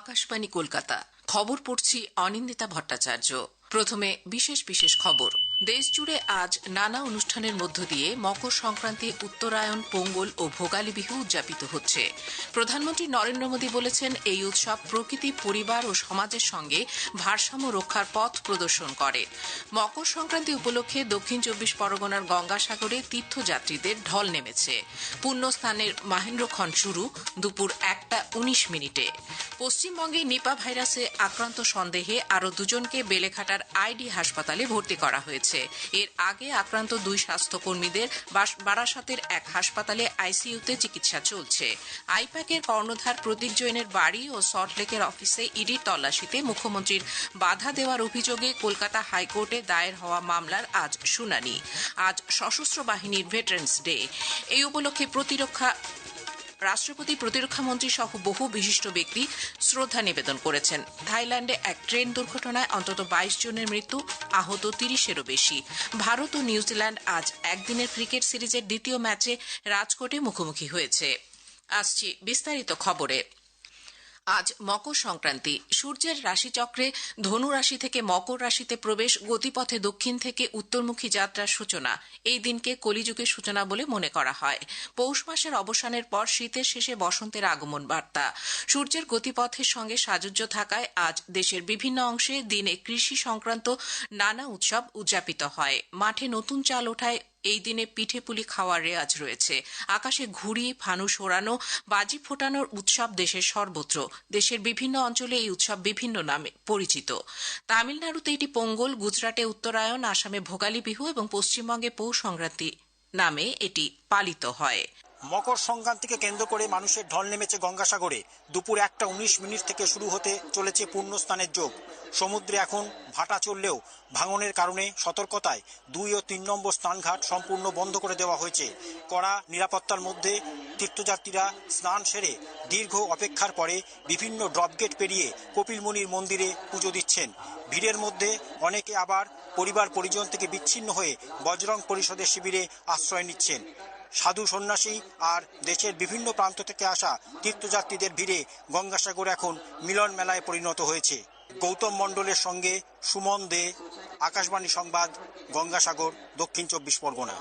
আকাশবাণী কলকাতা। খবর পড়ছি অনিন্দিতা ভট্টাচার্য। প্রথমে বিশেষ বিশেষ খবর। দেশজুড়ে আজ নানা অনুষ্ঠানের মধ্য দিয়ে মকর সংক্রান্তি, উত্তরায়ণ, পোঙ্গল ও ভোগালী বিহু উদযাপিত হচ্ছে। প্রধানমন্ত্রী নরেন্দ্র মোদী বলেছেন, এই উৎসব প্রকৃতি, পরিবার ও সমাজের সঙ্গে ভারসাম্য রক্ষার পথ প্রদর্শন করে। মকর সংক্রান্তি উপলক্ষে দক্ষিণ 24 পরগনার গঙ্গাসাগরে তীর্থযাত্রীদের ঢল নেমেছে। পুণ্যস্নানের মাহেন্দ্রক্ষণ শুরু দুপুর 1:19। পশ্চিমবঙ্গে নিপা ভাইরাসে আক্রান্ত সন্দেহে আরও দুজনকে বেলেঘাটার আইডি হাসপাতালে ভর্তি করা হয়েছে। এর আগে আক্রান্ত 2 স্বাস্থ্যকর্মীদের বারাসাতের এক হাসপাতালে আইসিইউতে চিকিৎসা চলছে। আইপ্যাকের কর্ণধার প্রদীপ জৈনের বাড়ি ও সল্টলেকের অফিসে ইডির তল্লাশিতে মুখ্যমন্ত্রীর বাধা দেওয়ার অভিযোগে কলকাতা হাইকোর্টে দায়ের হওয়া মামলার আজ শুনানি। আজ সশস্ত্র বাহিনীর ভেটারেন্স ডে। এই উপলক্ষে রাষ্ট্রপতি, প্রতিরক্ষামন্ত্রী সহ বহু বিশিষ্ট ব্যক্তি শ্রদ্ধা নিবেদন করেছেন। থাইল্যান্ডে এক ট্রেন দুর্ঘটনায় অন্তত 22 জনের মৃত্যু, আহত 30-এরও বেশি। ভারত ও নিউজিল্যান্ড আজ একদিনের ক্রিকেট সিরিজের দ্বিতীয় ম্যাচে রাজকোটে মুখোমুখি হয়েছে। আসছি বিস্তারিত খবরে। আজ মকর সংক্রান্তি। সূর্যের রাশিচক্রে ধনু রাশি থেকে মকর রাশিতে প্রবেশ, গতিপথে দক্ষিণ থেকে উত্তরমুখী যাত্রার সূচনা। এই দিনকে কলিযুগের সূচনা বলে মনে করা হয়। পৌষ মাসের অবসানের পর শীতের শেষে বসন্তের আগমন বার্তা। সূর্যের গতিপথের সঙ্গে সাযুজ্য থাকায় আজ দেশের বিভিন্ন অংশে দিনে কৃষি সংক্রান্ত নানা উৎসব উদযাপিত হয়। মাঠে নতুন চাল ওঠায় এই দিনে পিঠেপুলি খাওয়ার রেওয়াজ রয়েছে। আকাশে ঘুড়ি, ফানুস ওড়ানো, বাজি ফোটানোর উৎসব দেশের সর্বত্র। দেশের বিভিন্ন অঞ্চলে এই উৎসব বিভিন্ন নামে পরিচিত। তামিলনাড়ুতে এটি পোঙ্গল, গুজরাটে উত্তরায়ণ, আসামে ভোগালী বিহু এবং পশ্চিমবঙ্গে পৌষ সংক্রান্তি নামে এটি পালিত হয়। মকর সংক্রান্তিকে কেন্দ্র করে মানুষের ঢল নেমেছে গঙ্গাসাগরে। দুপুর 1:19 থেকে শুরু হতে চলেছে পুণ্যস্নানের যোগ। সমুদ্রে এখন ভাটা চললেও ভাঙনের কারণে সতর্কতায় 2 ও 3 নম্বর স্নানঘাট সম্পূর্ণ বন্ধ করে দেওয়া হয়েছে। কড়া নিরাপত্তার মধ্যে তীর্থযাত্রীরা স্নান সেরে দীর্ঘ অপেক্ষার পরে বিভিন্ন ড্রপগেট পেরিয়ে কপিলমুনির মন্দিরে পুজো দিচ্ছেন। ভিড়ের মধ্যে অনেকে আবার পরিবার পরিজন থেকে বিচ্ছিন্ন হয়ে বজরং পরিষদের শিবিরে আশ্রয় নিচ্ছেন। সাধু সন্ন্যাসী আর দেশের বিভিন্ন প্রান্ত থেকে আসা তীর্থযাত্রীদের ভিড়ে গঙ্গাসাগর এখন মিলন মেলায় পরিণত হয়েছে। গৌতম মণ্ডলের সঙ্গে সুমন দে, আকাশবাণী সংবাদ, গঙ্গাসাগর, দক্ষিণ 24 পরগনা।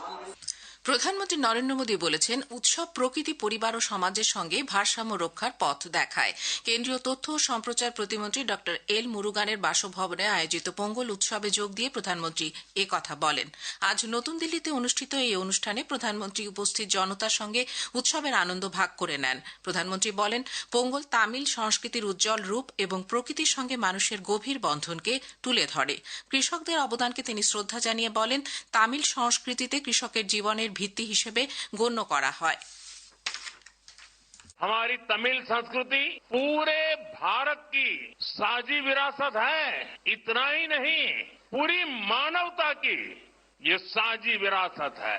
প্রধানমন্ত্রী নরেন্দ্র মোদী বলেছেন, উৎসব প্রকৃতি, পরিবার ও সমাজের সঙ্গে ভারসাম্য রক্ষার পথ দেখায়। কেন্দ্রীয় তথ্য ও সম্প্রচার প্রতিমন্ত্রী ড এল মুরুগানের বাসভবনে আয়োজিত পোঙ্গল উৎসবে যোগ দিয়ে প্রধানমন্ত্রী কথা বলেন। আজ নতুন দিল্লিতে অনুষ্ঠিত এই অনুষ্ঠানে প্রধানমন্ত্রী উপস্থিত জনতার সঙ্গে উৎসবের আনন্দ ভাগ করে নেন। প্রধানমন্ত্রী বলেন, পোঙ্গল তামিল সংস্কৃতির উজ্জ্বল রূপ এবং প্রকৃতির সঙ্গে মানুষের গভীর বন্ধনকে তুলে ধরে। কৃষকদের অবদানকে তিনি শ্রদ্ধা জানিয়ে বলেন, তামিল সংস্কৃতিতে কৃষকের জীবনের ভিত্তি হিসেবে গণ্য করা হয়। हमारी तमिल संस्कृति पूरे भारत की साझी विरासत है। इतना ही नहीं, पूरी मानवता की ये साझी विरासत है।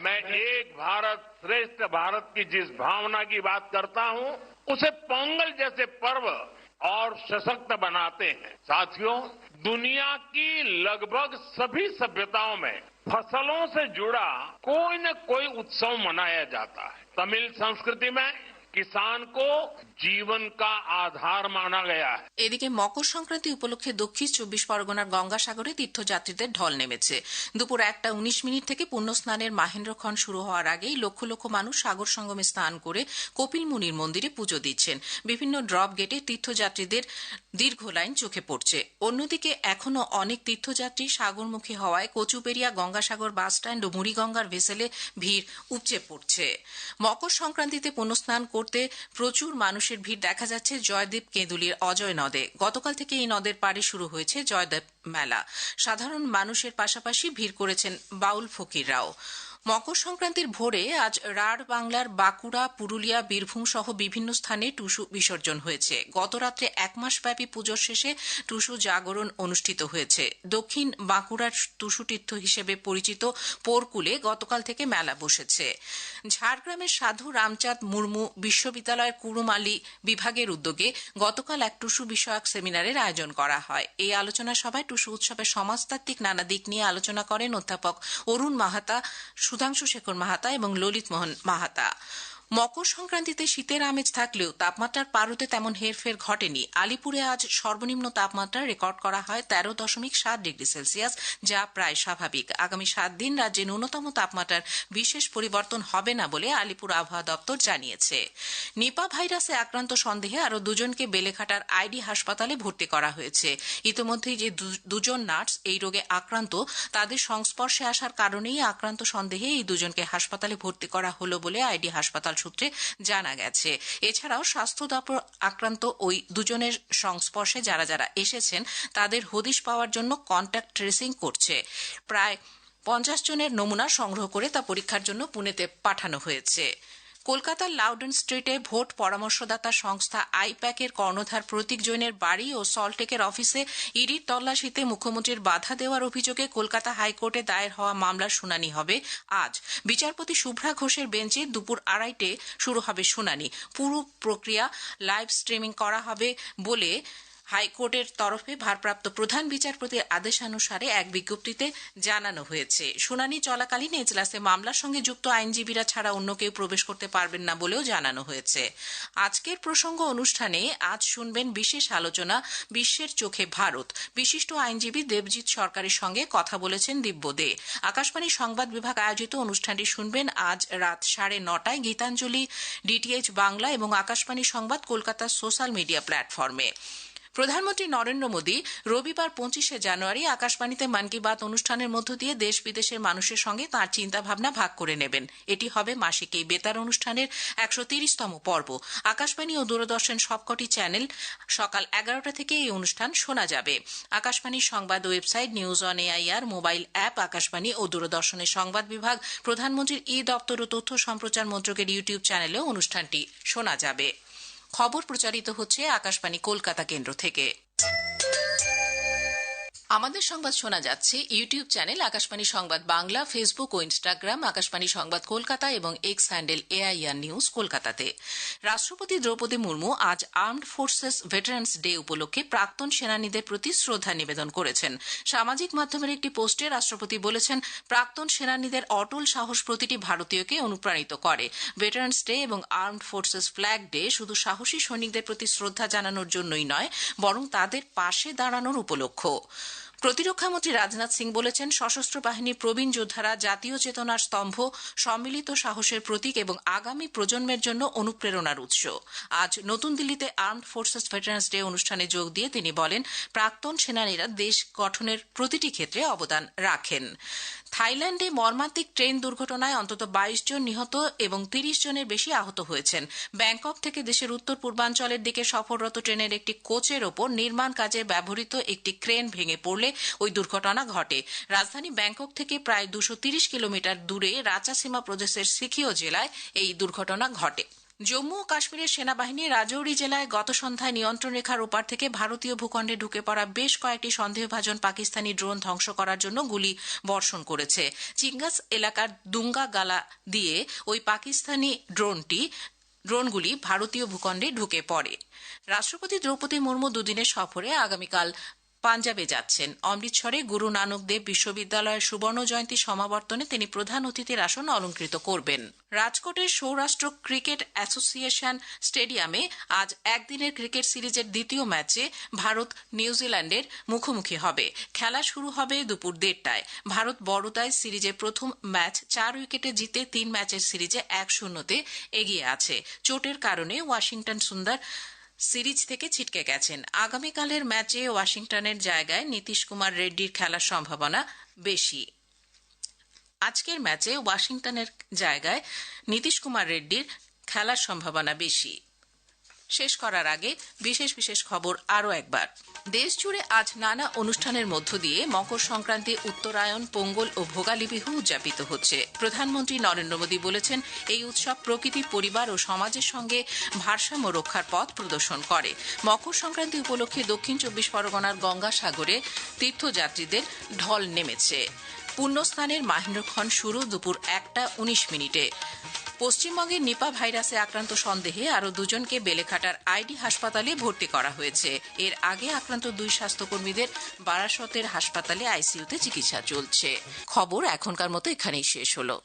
मैं एक भारत श्रेष्ठ भारत की जिस भावना की बात करता हूं, उसे पोंगल जैसे पर्व और सशक्त बनाते हैं। साथियों, दुनिया की लगभग सभी सभ्यताओं में फसलों से जुड़ा कोई न कोई उत्सव मनाया जाता है। तमिल संस्कृति में किसान को जीवन का आधार माना गया है। এদিকে মকর সংক্রান্তি উপলক্ষে দক্ষিণ 24 পরগনার গঙ্গাসাগরে তীর্থযাত্রীদের ঢল নেমেছে। দুপুর 1:19 থেকে পুণ্যস্নানের মাহেন্দ্রক্ষণ শুরু হওয়ার আগেই লক্ষ লক্ষ মানুষ সাগর সঙ্গমে স্নান করে কপিলমুনির মন্দিরে পুজো দিচ্ছেন। বিভিন্ন ড্রপ গেটে তীর্থযাত্রীদের দীর্ঘ লাইন চোখে পড়ছে। অন্যদিকে এখনও অনেক তীর্থযাত্রী সাগরমুখী হওয়ায় কচুপেরিয়া, গঙ্গাসাগর বাসস্ট্যান্ড ও মুড়িগঙ্গার ভেসেলে ভিড় উপচে পড়ছে। মকর সংক্রান্তিতে পুণ্যস্নান করতে প্রচুর মানুষের ভিড় দেখা যাচ্ছে জয়দ্বীপ কেঁদুলির অজয় নদে। গতকাল থেকে এই নদের পাড়ে শুরু হয়েছে জয়দ্বীপ মেলা। সাধারণ মানুষের পাশাপাশি ভিড় করেছেন বাউল ফকিররাও। মকর সংক্রান্তির ভোরে আজ রাঢ় বাংলার বাঁকুড়া, পুরুলিয়া, বীরভূম সহ বিভিন্ন স্থানে টুসু বিসর্জন হয়েছে। গতরাত্রে 1 মাসব্যাপী পুজোর শেষে টুসু জাগরণ অনুষ্ঠিত হয়েছে। দক্ষিণ বাঁকুড়ার টুসুতীর্থ হিসেবে পরিচিত পোরকুলে গতকাল থেকে মেলা বসেছে। ঝাড়গ্রামের সাধু রামচাঁদ মুর্মু বিশ্ববিদ্যালয়ের কুড়ুমালি বিভাগের উদ্যোগে গতকাল এক টুসু বিষয়ক সেমিনারের আয়োজন করা হয়। এই আলোচনা সভায় টুসু উৎসবের সমাজতাত্ত্বিক নানা দিক নিয়ে আলোচনা করেন অধ্যাপক অরুণ মাহাতা, সুধাংশু শেখর মাহাতা এবং ললিত মোহন মাহাতা। মকর সংক্রান্তিতে শীতের আমেজ থাকলেও তাপমাত্রার পারদে তেমন হেরফের ঘটেনি। আলিপুরে আজ সর্বনিম্ন তাপমাত্রা রেকর্ড করা হয় 13.7 ডিগ্রি সেলসিয়াস, যা প্রায় স্বাভাবিক। আগামী 7 দিন রাজ্যে ন্যূনতম তাপমাত্রার বিশেষ পরিবর্তন হবে না বলে আলিপুর আবহাওয়া দপ্তর জানিয়েছে। নিপা ভাইরাসে আক্রান্ত সন্দেহে আরও দুজনকে বেলেঘাটার আইডি হাসপাতালে ভর্তি করা হয়েছে। ইতিমধ্যেই যে দুজন নার্স এই রোগে আক্রান্ত, তাদের সংস্পর্শে আসার কারণেই আক্রান্ত সন্দেহে এই দুজনকে হাসপাতালে ভর্তি করা হলো বলে আইডি হাসপাতাল সূত্রে জানা গেছে। এছাড়াও স্বাস্থ্য দপ্তর আক্রান্ত ওই দুজনের সংস্পর্শে যারা যারা এসেছেন তাদের হদিশ পাওয়ার জন্য কন্ট্যাক্ট ট্রেসিং করছে। প্রায় 50 জনের নমুনা সংগ্রহ করে তা পরীক্ষার জন্য পুনেতে পাঠানো হয়েছে। কলকাতার লাউডন স্ট্রিটে ভোট পরামর্শদাতা সংস্থা আইপ্যাকের কর্ণধার প্রতীক জৈনের বাড়ি ও সল্টটেকের অফিসে ইডির তল্লাশিতে মুখ্যমন্ত্রীর বাধা দেওয়ার অভিযোগে কলকাতা হাইকোর্টে দায়ের হওয়া মামলার শুনানি হবে আজ। বিচারপতি শুভ্রা ঘোষের বেঞ্চে দুপুর 2:30টায় শুরু হবে শুনানি। পুরো প্রক্রিয়া লাইভ স্ট্রিমিং করা হবে বলে হাইকোর্টের তরফে ভারপ্রাপ্ত প্রধান বিচারপতির আদেশানুসারে এক বিজ্ঞপ্তিতে জানানো হয়েছে। শুনানি চলাকালীন এজলাসে মামলার সঙ্গে যুক্ত আইনজীবীরা ছাড়া অন্য কেউ প্রবেশ করতে পারবেন না বলেও জানানো হয়েছে। আজকের প্রসঙ্গ অনুষ্ঠানে আজ শুনবেন বিশেষ আলোচনা বিশ্বের চোখে ভারত। বিশিষ্ট আইনজীবী দেবজিৎ সরকারের সঙ্গে কথা বলেছেন দিব্য দে। আকাশবাণী সংবাদ বিভাগ আয়োজিত অনুষ্ঠানটি শুনবেন আজ রাত 9:30টায় গীতাঞ্জলি, ডিটিএইচ বাংলা এবং আকাশবাণী সংবাদ কলকাতার সোশ্যাল মিডিয়া প্ল্যাটফর্মে। প্রধানমন্ত্রী নরেন্দ্র মোদী রবিবার 25শে জানুয়ারি আকাশবাণীতে মন কি বাত অনুষ্ঠানের মধ্য দিয়ে দেশ বিদেশের মানুষের সঙ্গে তাঁর চিন্তাভাবনা ভাগ করে নেবেন। এটি হবে মাসিক এই বেতার অনুষ্ঠানের 130তম পর্ব। আকাশবাণী ও দূরদর্শন সবকটি চ্যানেল সকাল 11টা থেকে এই অনুষ্ঠান শোনা যাবে। আকাশবাণীর সংবাদ website, news on AIR, mobile app, Akashvani ও দূরদর্শনের সংবাদ বিভাগ, প্রধানমন্ত্রীর দপ্তর ও তথ্য সম্প্রচার মন্ত্রকের ইউটিউব চ্যানেলেও অনুষ্ঠানটি শোনা যাবে। খবর প্রচারিত হচ্ছে আকাশবাণী কলকাতা কেন্দ্র থেকে। আমাদের সংবাদ শোনা যাচ্ছে ইউটিউব চ্যানেল আকাশবাণী সংবাদ বাংলা, ফেসবুক ও ইনস্টাগ্রাম আকাশবাণী সংবাদ কলকাতা এবং এক্স হ্যান্ডেল এআইআর নিউজ কলকাতাতে। রাষ্ট্রপতি দ্রৌপদী মুর্মু আজ আর্মড ফোর্সেস ভেটারান্স ডে উপলক্ষে প্রাক্তন সেনানীদের প্রতি শ্রদ্ধা নিবেদন করেছেন। সামাজিক মাধ্যমের একটি পোস্টে রাষ্ট্রপতি বলেছেন, প্রাক্তন সেনানীদের অটল সাহস প্রতিটি ভারতীয়কে অনুপ্রাণিত করে। ভেটারান্স ডে এবং আর্মড ফোর্সেস ফ্ল্যাগ ডে শুধু সাহসী সৈনিকদের প্রতি শ্রদ্ধা জানানোর জন্যই নয়, বরং তাদের পাশে দাঁড়ানোর উপলক্ষ। প্রতিরক্ষামন্ত্রী রাজনাথ সিং বলেছেন, সশস্ত্র বাহিনীর প্রবীণ যোদ্ধারা জাতীয় চেতনার স্তম্ভ, সম্মিলিত সাহসের প্রতীক এবং আগামী প্রজন্মের জন্য অনুপ্রেরণার উৎস। আজ নতুন দিল্লিতে আর্মড ফোর্সেস ভেটারান্স ডে অনুষ্ঠানে যোগ দিয়ে তিনি বলেন, প্রাক্তন সেনানীরা দেশ গঠনের প্রতিটি ক্ষেত্রে অবদান রাখেন। থাইল্যান্ডে মর্মান্তিক ট্রেন দুর্ঘটনায় অন্তত 22 জন নিহত এবং 30 জনের বেশি আহত হয়েছেন। ব্যাংকক থেকে দেশের উত্তর পূর্বাঞ্চলের দিকে সফররত ট্রেনের একটি কোচের ওপর নির্মাণ কাজে ব্যবহৃত একটি ক্রেন ভেঙে পড়লে ওই দুর্ঘটনা ঘটে। রাজধানী ব্যাংকক থেকে প্রায় 230 কিলোমিটার দূরে রাচাসীমা প্রদেশের সিকিও জেলায় এই দুর্ঘটনা ঘটে। জম্মু ও কাশ্মীরের সেনাবাহিনী রাজৌরি জেলায় গত সন্ধ্যায় নিয়ন্ত্রণ রেখার ওপার থেকে ভারতীয় ভূখণ্ডে ঢুকে পড়া বেশ কয়েকটি সন্দেহভাজন পাকিস্তানি ড্রোন ধ্বংস করার জন্য গুলি বর্ষণ করেছে। চিঙ্গাস এলাকার দুঙ্গা গালা দিয়ে ওই পাকিস্তানি ড্রোনগুলি ভারতীয় ভূখণ্ডে ঢুকে পড়ে। রাষ্ট্রপতি দ্রৌপদী মুর্মু দুদিনের সফরে আগামীকাল পাঞ্জাবে যাচ্ছেন। অমৃতসরে গুরু নানক দেব বিশ্ববিদ্যালয়ের সুবর্ণ জয়ন্তী সমাবর্তনে তিনি প্রধান অতিথির আসন অলঙ্কৃত করবেন। রাজকোটের সৌরাষ্ট্র ক্রিকেট অ্যাসোসিয়েশন স্টেডিয়ামে আজ একদিনের ক্রিকেট সিরিজের দ্বিতীয় ম্যাচে ভারত নিউজিল্যান্ডের মুখোমুখি হবে। খেলা শুরু হবে দুপুর 1:30টায়। ভারত বড়তায় সিরিজে প্রথম ম্যাচ 4 উইকেটে জিতে 3 ম্যাচের সিরিজে 1-0-তে এগিয়ে আছে। চোটের কারণে ওয়াশিংটন সুন্দর সিরিজ থেকে ছিটকে গেছেন। আগামীকালের ম্যাচে ওয়াশিংটনের জায়গায় নীতিশ কুমার রেড্ডির খেলার সম্ভাবনা বেশি। আজকের ম্যাচে ওয়াশিংটনের জায়গায় নীতিশ কুমার রেড্ডির খেলার সম্ভাবনা বেশি। শেষ করার আগে বিশেষ বিশেষ খবর আরও একবার। দেশ জুড়ে আজ নানা অনুষ্ঠানের মধ্য দিয়ে মকর সংক্রান্তি, উত্তরায়ণ, পোঙ্গল ও ভোগালী বিহু উদযাপিত হচ্ছে। প্রধানমন্ত্রী নরেন্দ্র মোদী বলেছেন, এই উৎসব প্রকৃতি, পরিবার ও সমাজের সঙ্গে ভারসাম্য রক্ষার পথ প্রদর্শন করে। মকর সংক্রান্তি উপলক্ষে দক্ষিণ 24 পরগনার গঙ্গাসাগরে তীর্থযাত্রীদের ঢল নেমেছে। পুণ্যস্নানের মাহেন্দ্রক্ষণ শুরু দুপুর 1:19। পশ্চিমবঙ্গের নিপা ভাইরাসে আক্রান্ত সন্দেহে আরও দুজনকে বেলেঘাটার আইডি হাসপাতালে ভর্তি করা হয়েছে। এর আগে আক্রান্ত 2 স্বাস্থ্যকর্মীদের বারাসতের হাসপাতালে আইসিইউতে চিকিৎসা চলছে। খবর এখনকার মতো এখানেই শেষ হলো।